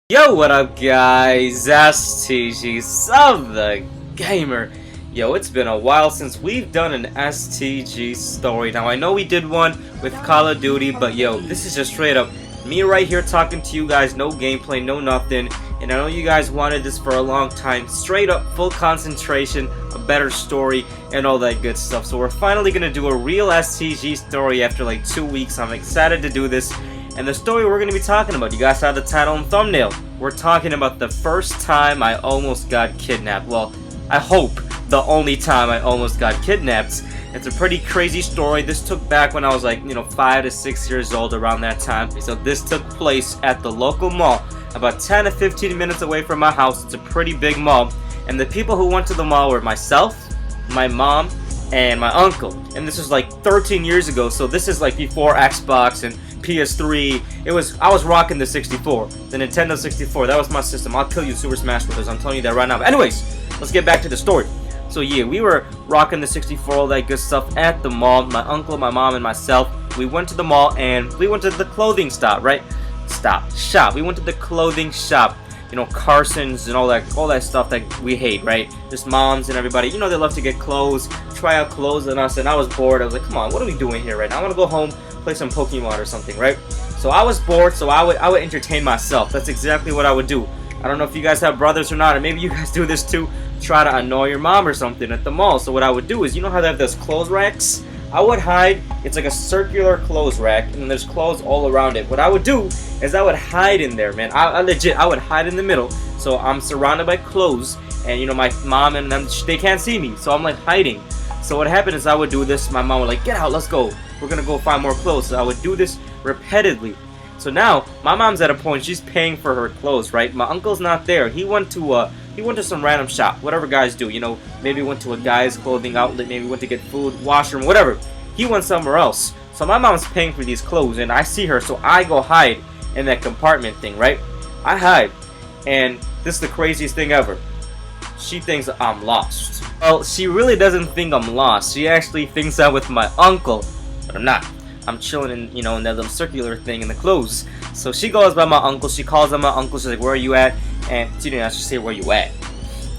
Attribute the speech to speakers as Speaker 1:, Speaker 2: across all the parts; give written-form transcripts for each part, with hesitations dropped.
Speaker 1: Yo, what up guys, STG, Sub the Gamer. Yo, it's been a while since we've done an STG story. Now, I know we did one with Call of Duty, but yo, this is just straight up me right here talking to you guys, no gameplay, no nothing. And I know you guys wanted this for a long time, straight up, full concentration, a better story, and all that good stuff. So we're finally gonna do a real STG story after like 2 weeks. I'm excited to do this. And the story we're going to be talking about, you guys saw the title and thumbnail. We're talking about the first time I almost got kidnapped. Well, I hope the only time I almost got kidnapped. It's a pretty crazy story. This took back when I was like, 5 to 6 years old, around that time. So this took place at the local mall, about 10 to 15 minutes away from my house. It's a pretty big mall. And the people who went to the mall were myself, my mom, and my uncle. And this was like 13 years ago. So this is like before Xbox and PS3. I was rocking the 64, the Nintendo 64. That was my system. I'll kill you, Super Smash Bros. I'm telling you that right now. But anyways, let's get back to the story. So yeah, we were rocking the 64, all that good stuff at the mall. My uncle, my mom, and myself. We went to the mall and we went to the clothing shop. We went to the clothing shop. Carson's and all that stuff that we hate, right? Just moms and everybody, they love to get clothes, try out clothes on us. And I was bored. I was like, come on, what are we doing here right now? I want to go home, play some Pokemon or something, right? So I was bored, so I would entertain myself. That's exactly what I would do. I don't know if you guys have brothers or not, or maybe you guys do this too. Try to annoy your mom or something at the mall. So what I would do is, how they have those clothes racks? I would hide. It's like a circular clothes rack, and there's clothes all around it. What I would do is I would hide in there, man. I would hide in the middle, so I'm surrounded by clothes, and my mom and them, they can't see me, so I'm like hiding. So what happened is I would do this. My mom would like, get out, let's go. We're gonna go find more clothes. So I would do this repeatedly. So now my mom's at a point, she's paying for her clothes, right? My uncle's not there. He went to some random shop, whatever guys do, maybe went to a guy's clothing outlet, maybe went to get food, washroom, whatever. He went somewhere else. So my mom's paying for these clothes, and I see her, so I go hide in that compartment thing, right? I hide, and this is the craziest thing ever. She thinks I'm lost. Well, she really doesn't think I'm lost. She actually thinks I'm with my uncle, but I'm not. I'm chilling in, in that little circular thing in the clothes. So she goes by my uncle. She calls on my uncle. She's like, where are you at? And she didn't actually say where you at.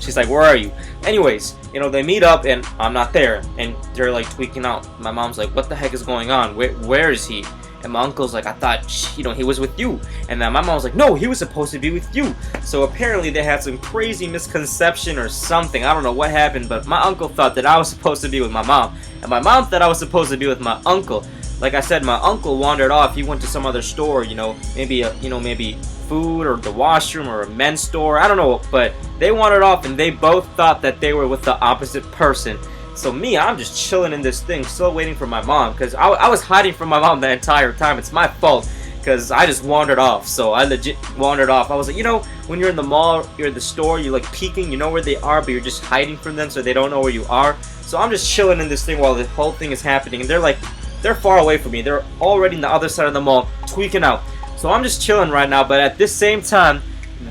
Speaker 1: She's like, where are you? Anyways, they meet up and I'm not there. And they're like tweaking out. My mom's like, what the heck is going on? Where is he? And my uncle's like, I thought, he was with you. And then my mom was like, no, he was supposed to be with you. So apparently they had some crazy misconception or something. I don't know what happened, but my uncle thought that I was supposed to be with my mom. And my mom thought I was supposed to be with my uncle. Like I said, my uncle wandered off. He went to some other store, maybe food or the washroom or a men's store. I don't know, but they wandered off and they both thought that they were with the opposite person. So me, I'm just chilling in this thing, still waiting for my mom, because I was hiding from my mom the entire time. It's my fault, because I just wandered off. So I legit wandered off. I was like, when you're in the mall, you're at the store, you're like peeking, you know where they are, but you're just hiding from them so they don't know where you are. So I'm just chilling in this thing while the whole thing is happening, and they're far away from me. They're already on the other side of the mall, tweaking out. So I'm just chilling right now, but at this same time,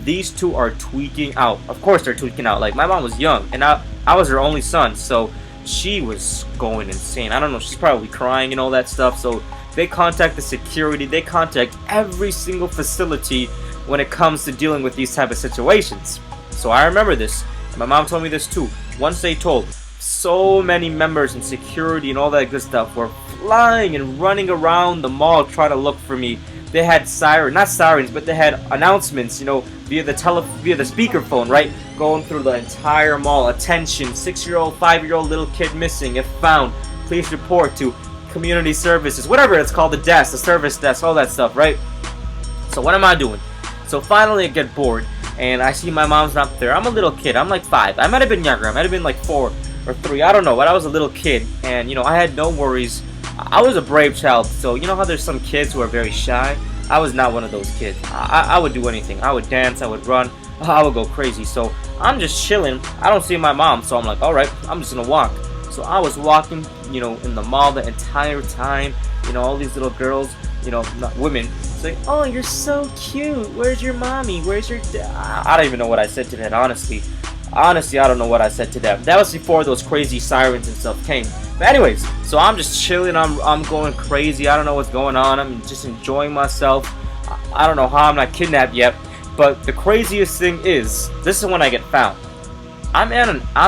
Speaker 1: these two are tweaking out. Of course they're tweaking out. Like, my mom was young, and I was her only son, so she was going insane. I don't know, she's probably crying and all that stuff. So they contact the security. They contact every single facility when it comes to dealing with these type of situations. So I remember this. My mom told me this too. Once they told, so many members and security and all that good stuff were flying and running around the mall trying to look for me. They had not sirens, but they had announcements, via the speakerphone, right? Going through the entire mall. Attention, 6-year-old, 5-year-old little kid missing. If found, please report to community services, whatever it's called, the desk, the service desk, all that stuff, right? So what am I doing? So finally I get bored, and I see my mom's not there. I'm a little kid. I'm like 5. I might have been younger. I might have been like 4 or 3. I don't know, but I was a little kid, and I had no worries. I was a brave child, so how there's some kids who are very shy? I was not one of those kids. I would do anything. I would dance, I would run, I would go crazy. So I'm just chilling. I don't see my mom, so I'm like, alright, I'm just gonna walk. So I was walking, in the mall the entire time. All these little girls, not women, say, oh, you're so cute. Where's your mommy? Where's your dad? I don't even know what I said to that, honestly. Honestly, I don't know what I said to them. That was before those crazy sirens and stuff came. But anyways, so I'm just chilling. I'm going crazy. I don't know what's going on. I'm just enjoying myself. I don't know how I'm not kidnapped yet. But the craziest thing is, this is when I get found. I'm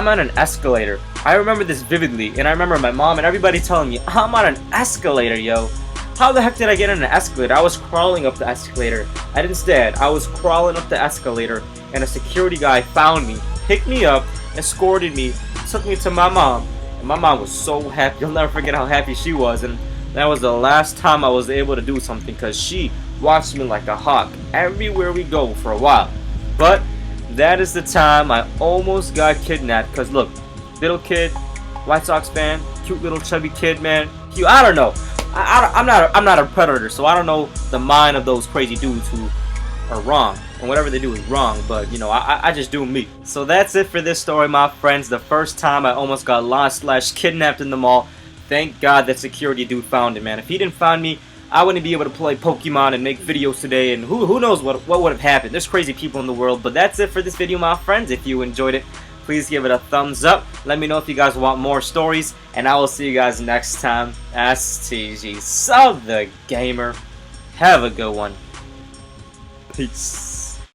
Speaker 1: on an escalator. I remember this vividly, and I remember my mom and everybody telling me, I'm on an escalator, yo. How the heck did I get on an escalator? I was crawling up the escalator. I didn't stand. I was crawling up the escalator, and a security guy found me, picked me up, escorted me, took me to my mom. And my mom was so happy. You'll never forget how happy she was. And that was the last time I was able to do something, because she watched me like a hawk everywhere we go for a while. But that is the time I almost got kidnapped. Because look, little kid, White Sox fan, cute little chubby kid, man. I don't know. I'm not a predator, so I don't know the mind of those crazy dudes who are wrong, and whatever they do is wrong. But you know, I just do me. So that's it for this story, my friends. The first time I almost got lost / kidnapped in the mall. Thank God that security dude found it, man. If he didn't find me, I wouldn't be able to play Pokemon and make videos today, and who knows what would have happened. There's crazy people in the world. But that's it for this video, my friends. If you enjoyed it, please give it a thumbs up. Let me know if you guys want more stories, and I will see you guys next time. STG, so the gamer. Have a good one. Peace.